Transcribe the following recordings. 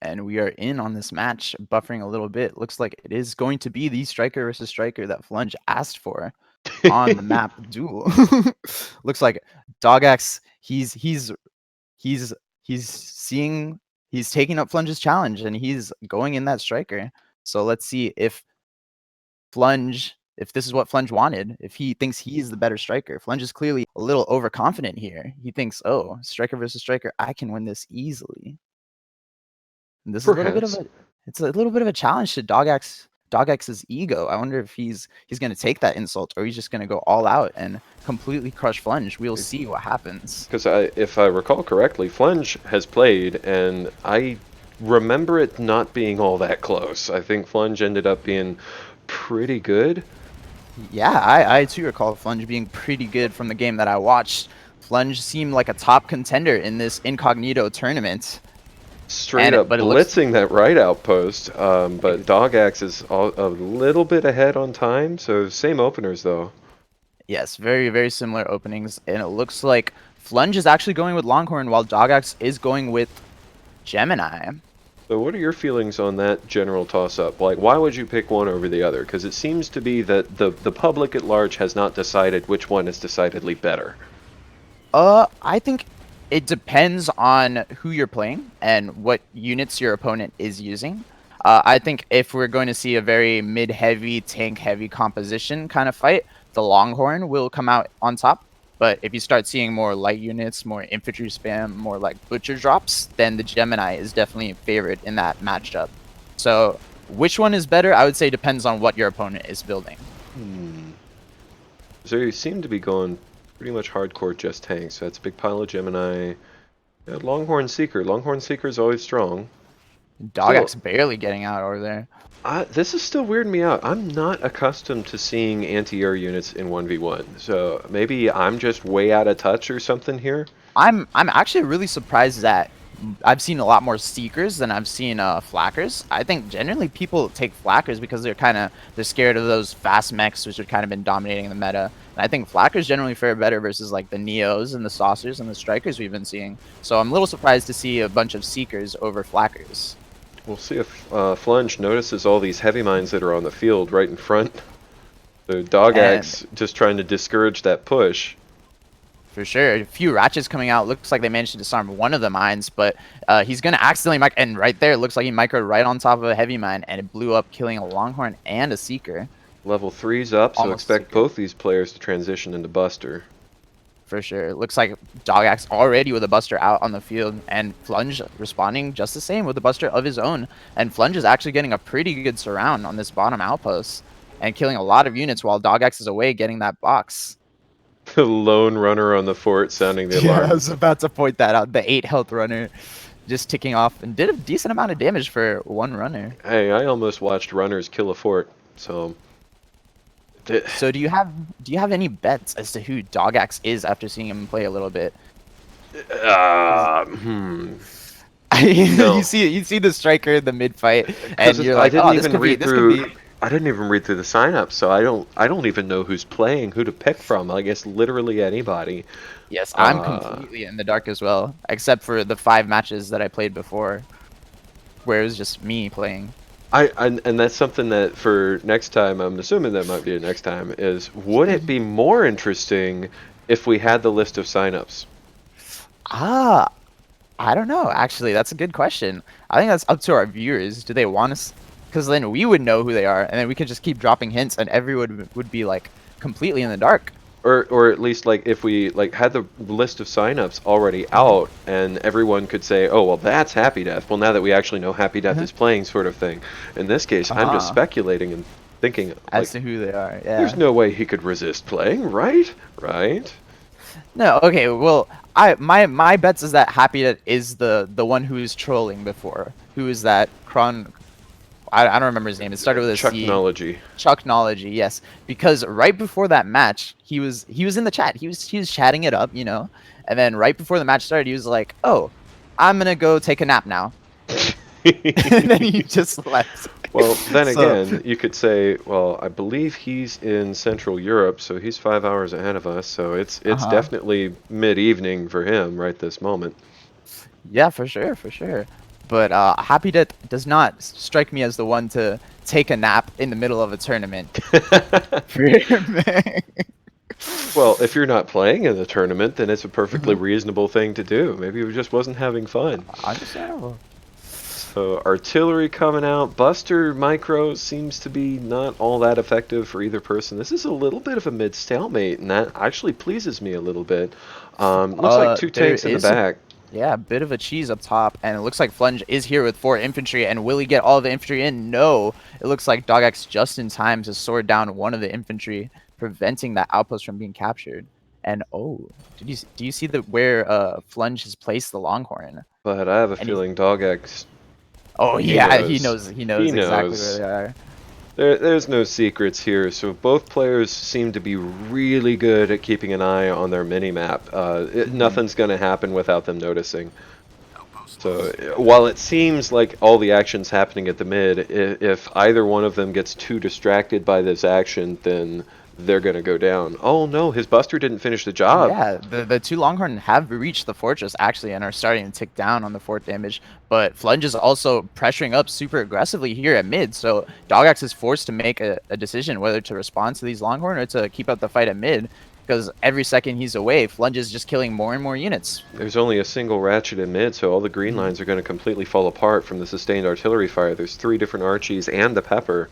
and we are in on this match, buffering a little bit. Looks like it is going to be the striker versus striker that Flunge asked for on the map duel. Looks like Doggax, he's seeing, he's taking up Flunge's challenge and he's going in that striker. So let's see if this is what Flunge wanted, if he thinks he's the better striker. Flunge is clearly a little overconfident here. He thinks, oh, striker versus striker, I can win this easily. And this is a little bit of a challenge to Doggax's ego. I wonder if he's going to take that insult or he's just going to go all out and completely crush Flunge. We'll see what happens. Because if I recall correctly, Flunge has played, and I remember it not being all that close. I think Flunge ended up being pretty good. Yeah, I too recall Flunge being pretty good from the game that I watched. Flunge seemed like a top contender in this Incognito tournament. Straight up blitzing that right outpost, but Doggax is a little bit ahead on time, so same openers though. Yes, very, very similar openings, and it looks like Flunge is actually going with Longhorn while Doggax is going with Gemini. So what are your feelings on that general toss-up? Like, why would you pick one over the other? Because it seems to be that the public at large has not decided which one is decidedly better. I think it depends on who you're playing and what units your opponent is using. I think if we're going to see a very mid-heavy, tank-heavy composition kind of fight, the Longhorn will come out on top. But if you start seeing more light units, more infantry spam, more like butcher drops, then the Gemini is definitely favored in that matchup. So which one is better? I would say depends on what your opponent is building. So you seem to be going pretty much hardcore just tanks. So that's a big pile of Gemini. Yeah, Longhorn Seeker. Longhorn Seeker is always strong. Doggax barely getting out over there. This is still weirding me out. I'm not accustomed to seeing anti-air units in 1v1, so maybe I'm just way out of touch or something here. I'm actually really surprised that I've seen a lot more Seekers than I've seen Flackers. I think generally people take Flackers because they're scared of those fast mechs, which have kind of been dominating the meta. And I think Flackers generally fare better versus like the Neos and the Saucers and the Strikers we've been seeing. So I'm a little surprised to see a bunch of Seekers over Flackers. We'll see if Flunge notices all these heavy mines that are on the field right in front. So Doggax just trying to discourage that push. For sure. A few Ratchets coming out. Looks like they managed to disarm one of the mines, but he's going to accidentally and right there, looks like he microed right on top of a heavy mine, and it blew up, killing a Longhorn and a Seeker. Level 3's up, so expect both these players to transition into Buster. For sure. It looks like Doggax already with a Buster out on the field, and Flunge responding just the same with a Buster of his own. And Flunge is actually getting a pretty good surround on this bottom outpost and killing a lot of units while Doggax is away getting that box. The lone runner on the fort sounding the alarm. Yeah, I was about to point that out. The 8 health runner just ticking off and did a decent amount of damage for one runner. Hey, I almost watched runners kill a fort, so... So do you have any bets as to who Doggax is after seeing him play a little bit? No. You see the striker in the mid fight, and you're like, I didn't even read through the signups, so I don't even know who's playing, who to pick from. I guess literally anybody. Yes, I'm completely in the dark as well, except for the 5 matches that I played before, where it was just me playing. And that's something that for next time, I'm assuming that might be a next time, is would it be more interesting if we had the list of signups? I don't know, actually. That's a good question. I think that's up to our viewers. Do they want us? Because then we would know who they are, and then we could just keep dropping hints, and everyone would be like completely in the dark. Or at least like if we like had the list of signups already out and everyone could say, oh well, that's Happy Death. Well, now that we actually know Happy Death is playing, sort of thing. In this case, I'm just speculating and thinking as to who they are. Yeah. There's no way he could resist playing, right? Right? No. Okay. Well, my bets is that Happy Death is the one who is trolling before. Who is that? I don't remember his name. It started with a Chucknology. Chucknology, yes. Because right before that match, he was in the chat. He was chatting it up, you know. And then right before the match started, he was like, "Oh, I'm gonna go take a nap now." And then he just left. Well, then again, you could say, well, I believe he's in Central Europe, so he's 5 hours ahead of us. So it's definitely mid-evening for him right this moment. Yeah, for sure, for sure. But Happy Death does not strike me as the one to take a nap in the middle of a tournament. Well, if you're not playing in the tournament, then it's a perfectly reasonable thing to do. Maybe he just wasn't having fun. Understandable. So artillery coming out. Buster Micro seems to be not all that effective for either person. This is a little bit of a mid stalemate, and that actually pleases me a little bit. Looks like two There tanks in the is back. yeah, a bit of a cheese up top, and it looks like Flunge is here with 4 infantry, and will he get all the infantry in? No. It looks like Doggax just in time to sword down one of the infantry, preventing that outpost from being captured. And oh, do you see where Flunge has placed the Longhorn? But I have a And he's, feeling Doggax. oh He yeah, knows. he knows exactly where they are. There's no secrets here, so both players seem to be really good at keeping an eye on their mini-map. Nothing's going to happen without them noticing. So while it seems like all the action's happening at the mid, if either one of them gets too distracted by this action, then they're going to go down. Oh no, his Buster didn't finish the job. Yeah, the 2 Longhorn have reached the fortress actually and are starting to tick down on the fort damage, but Flunge is also pressuring up super aggressively here at mid, so Doggax is forced to make a decision whether to respond to these Longhorn or to keep up the fight at mid, because every second he's away, Flunge is just killing more and more units. There's only a single ratchet in mid, so all the green lines are going to completely fall apart from the sustained artillery fire. There's 3 different Archies and the Pepper.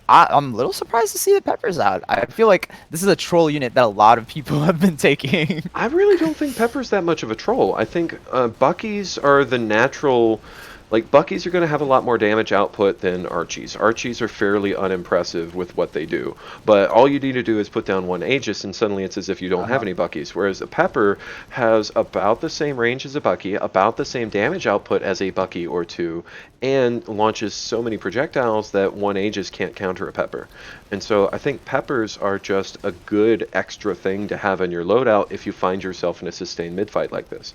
I'm a little surprised to see the Peppers out. I feel like this is a troll unit that a lot of people have been taking. I really don't think Pepper's that much of a troll. I think Buckies are the natural... Like, Buckies are going to have a lot more damage output than Archies. Archies are fairly unimpressive with what they do. But all you need to do is put down one Aegis, and suddenly it's as if you don't have any Buckies. Whereas a Pepper has about the same range as a Bucky, about the same damage output as a Bucky or 2, and launches so many projectiles that one Aegis can't counter a Pepper. And so I think Peppers are just a good extra thing to have in your loadout if you find yourself in a sustained mid-fight like this.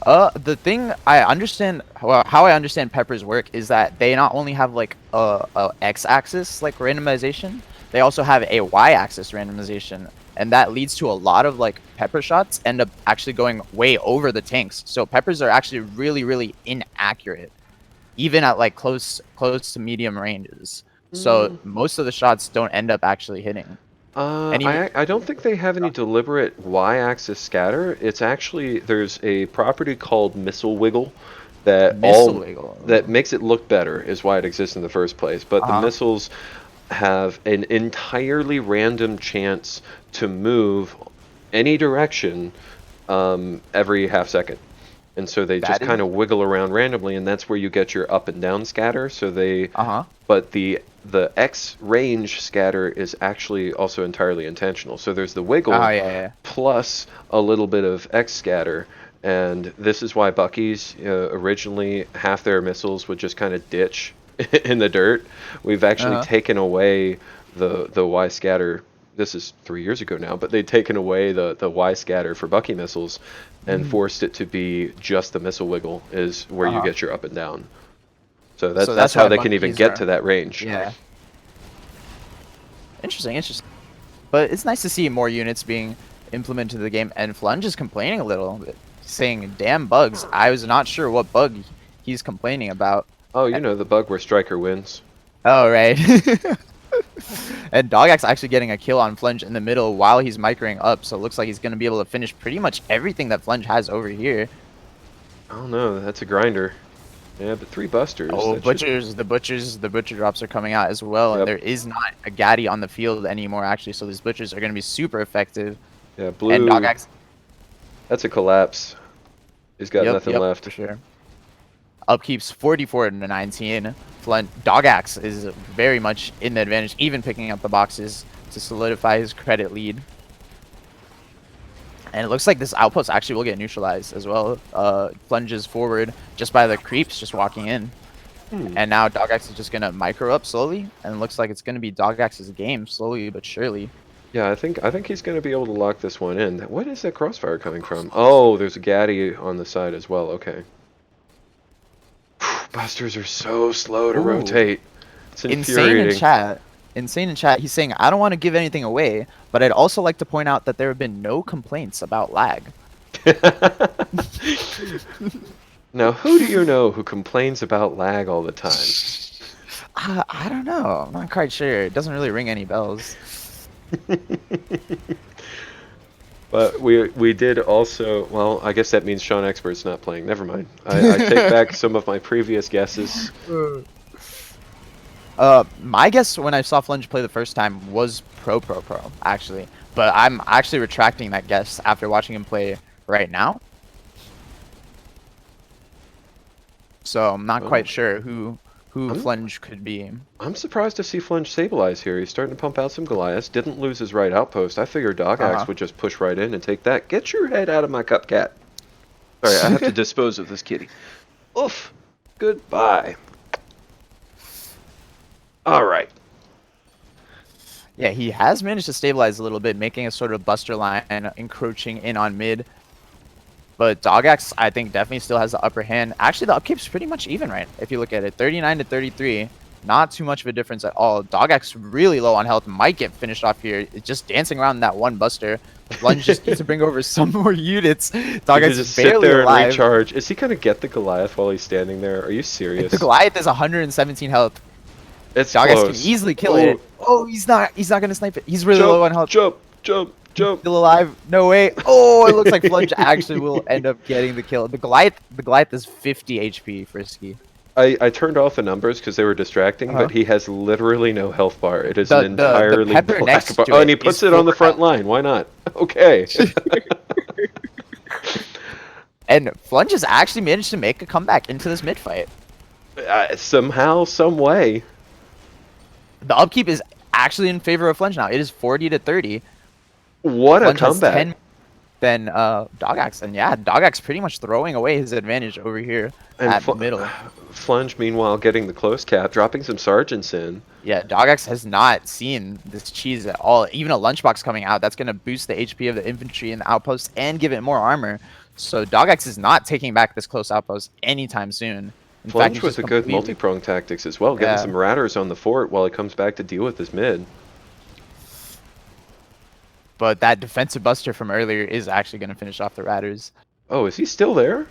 The thing I understand, well, how I understand Peppers work is that they not only have like a x-axis like randomization, they also have a y-axis randomization, and that leads to a lot of like Pepper shots end up actually going way over the tanks. So Peppers are actually really inaccurate, even at like close to medium ranges. So most of the shots don't end up actually hitting. I don't think they have any deliberate y-axis scatter. It's actually, there's a property called missile wiggle that that makes it look better, is why it exists in the first place. But the missiles have an entirely random chance to move any direction every half second. And so they just kind of wiggle around randomly, and that's where you get your up and down scatter. So they, but the X range scatter is actually also entirely intentional. So there's the wiggle plus a little bit of X scatter, and this is why Buckies originally half their missiles would just kind of ditch in the dirt. We've actually taken away the Y scatter. This is 3 years ago now, but they'd taken away the Y scatter for Bucky missiles and forced it to be just the missile wiggle is where you get your up and down. So that's how they can even get to that range. Yeah. Interesting. But it's nice to see more units being implemented to the game, and Flunge is complaining a little bit, saying, damn bugs. I was not sure what bug he's complaining about. Oh, you know, the bug where Striker wins. Oh, right. And Doggax actually getting a kill on Flunge in the middle while he's microing up, so it looks like he's going to be able to finish pretty much everything that Flunge has over here. Oh no, that's a grinder. Yeah, but 3 busters. Oh, the butcher drops are coming out as well, and there is not a Gaddy on the field anymore actually, so these butchers are going to be super effective. Yeah, blue. And Doggax. That's a collapse. He's got nothing left. For sure. Upkeep's 44 to 19. Doggax is very much in the advantage, even picking up the boxes to solidify his credit lead. And it looks like this outpost actually will get neutralized as well. Plunges forward just by the creeps just walking in. And now Doggax is just going to micro up slowly, and it looks like it's going to be Doggax's game slowly but surely. Yeah, I think he's going to be able to lock this one in. What is that crossfire coming from? Oh, there's a Gaddy on the side as well. Okay. Busters are so slow to rotate. It's infuriating. Insane in chat. He's saying, I don't want to give anything away, but I'd also like to point out that there have been no complaints about lag. Now, who do you know who complains about lag all the time? I don't know. I'm not quite sure. It doesn't really ring any bells. But we did also, well, I guess that means Sean Expert's not playing. Never mind. I take back some of my previous guesses. My guess when I saw Flunge play the first time was pro, actually. But I'm actually retracting that guess after watching him play right now. So I'm not quite sure who Flunge could be. I'm surprised to see Flunge stabilize here. He's starting to pump out some Goliaths. Didn't lose his right outpost. I figured Doggax would just push right in and take that. Get your head out of my cup, cat. Sorry, I have to dispose of this kitty. Oof. Goodbye. All right. Yeah, he has managed to stabilize a little bit, making a sort of buster line and encroaching in on mid. But Doggax, I think, definitely still has the upper hand. Actually, the upkeep's pretty much even, right? If you look at it, 39 to 33. Not too much of a difference at all. Doggax really low on health. Might get finished off here. It's just dancing around that one buster. Flunge just needs to bring over some more units. Doggax just is barely sit there alive. and recharge. Is he going to get the Goliath while he's standing there? Are you serious? The Goliath is 117 health. It's Doggax close. can easily kill it. Oh, he's not going to snipe it. He's really low on health. Jump. Still alive. No way. Oh, it looks like Flunge actually will end up getting the kill. The Goliath is 50 HP Frisky. I turned off the numbers because they were distracting, but he has literally no health bar. It is an The entirely pepper black next bar. to Oh, it and he puts is it on the full front health. line. Why not? Okay. And Flunge has actually managed to make a comeback into this mid fight. Somehow, some way. The upkeep is actually in favor of Flunge now. It is 40 to 30. What Flunge a comeback. Has 10 than Doggax. And yeah, Doggax pretty much throwing away his advantage over here And at the middle. Flunge, meanwhile, getting the close cap, dropping some sergeants in. Yeah, Doggax has not seen this cheese at all. Even a lunchbox coming out, that's going to boost the HP of the infantry and the outpost and give it more armor. So Doggax is not taking back this close outpost anytime soon. In fact, Flunge with a good multi-prong tactics as well, getting some ratters on the fort while he comes back to deal with this mid. But that defensive buster from earlier is actually going to finish off the ratters. Oh, is he still there?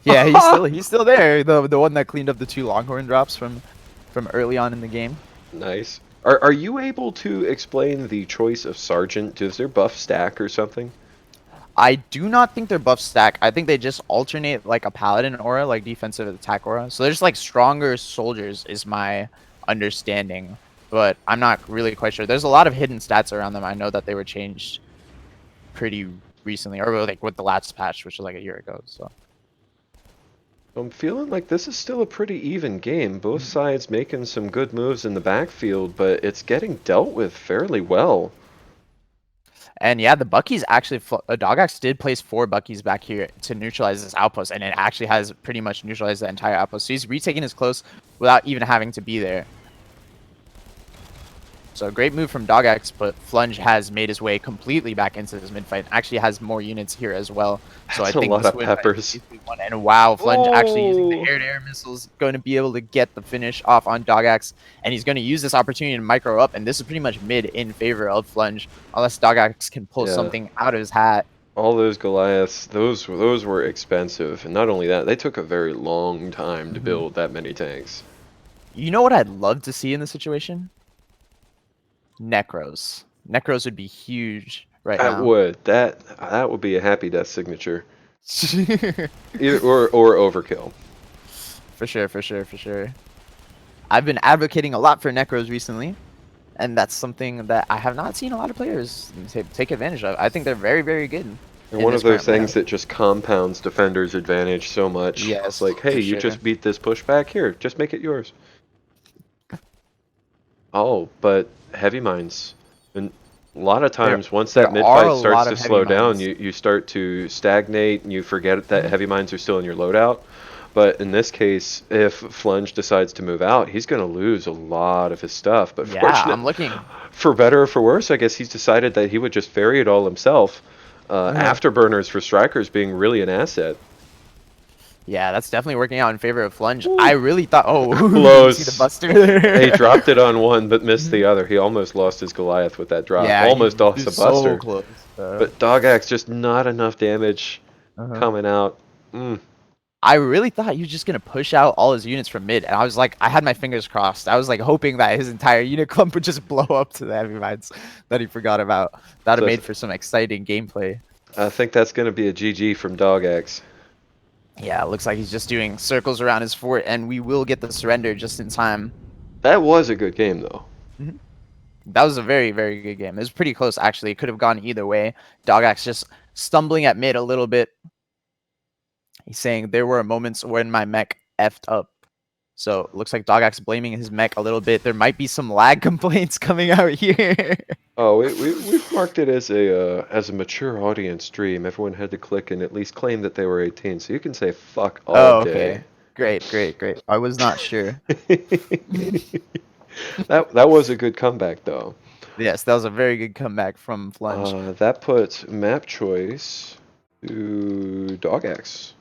Yeah, he's still there. The one that cleaned up the 2 Longhorn drops from early on in the game. Nice. Are you able to explain the choice of Sergeant? Does their buff stack or something? I do not think their buff stack. I think they just alternate like a paladin aura, like defensive attack aura. So they're just like stronger soldiers is my understanding. But I'm not really quite sure. There's a lot of hidden stats around them. I know that they were changed pretty recently, or like with the last patch, which was like a year ago. So I'm feeling like this is still a pretty even game. Both sides making some good moves in the backfield, but it's getting dealt with fairly well. And yeah, the Buckies actually, Doggax did place 4 Buckies back here to neutralize this outpost, and it actually has pretty much neutralized the entire outpost. So he's retaking his close without even having to be there. So great move from Doggax, but Flunge has made his way completely back into this mid fight. Actually has more units here as well. So That's I think a lot this of peppers. And wow, Flunge actually using the air-to-air missiles, going to be able to get the finish off on Doggax, and he's going to use this opportunity to micro up. And this is pretty much mid in favor of Flunge, unless Doggax can pull something out of his hat. All those Goliaths, those were expensive, and not only that, they took a very long time to build that many tanks. You know what I'd love to see in this situation? Necros. Necros would be huge right now. That would be a happy death signature. Either, or overkill. For sure. I've been advocating a lot for Necros recently, and that's something that I have not seen a lot of players take advantage of. I think they're very, very good. And one of those things that just compounds defenders' advantage so much. Yes, it's like, hey, you just beat this pushback here. Just make it yours. Oh, but heavy mines. And a lot of times, once that mid-fight starts to slow down, you start to stagnate, and you forget that heavy mines are still in your loadout. But in this case, if Flunge decides to move out, he's going to lose a lot of his stuff. But I'm looking. For better or for worse, I guess he's decided that he would just ferry it all himself. Afterburners for strikers being really an asset. Yeah, that's definitely working out in favor of Flunge. Ooh. I really thought, close. See the buster. He dropped it on one, but missed the other. He almost lost his Goliath with that drop. Yeah, almost lost the buster. So close. But Doggax just not enough damage coming out. I really thought he was just gonna push out all his units from mid, and I was like, I had my fingers crossed. I was like hoping that his entire unit clump would just blow up to the heavy mines that he forgot about. That'd have So made for some exciting gameplay. I think that's going to be a GG from Doggax. Yeah, it looks like he's just doing circles around his fort, and we will get the surrender just in time. That was a good game, though. That was a very, very good game. It was pretty close, actually. It could have gone either way. Doggax just stumbling at mid a little bit. He's saying there were moments when my mech effed up. So it looks like Doggax blaming his mech a little bit. There might be some lag complaints coming out here. Oh, we've marked it as a mature audience stream. Everyone had to click and at least claim that they were 18, so you can say fuck all Oh, day. okay. Great, great, great. I was not sure. That was a good comeback, though. Yes, that was a very good comeback from Flunge. That puts map choice to Doggax.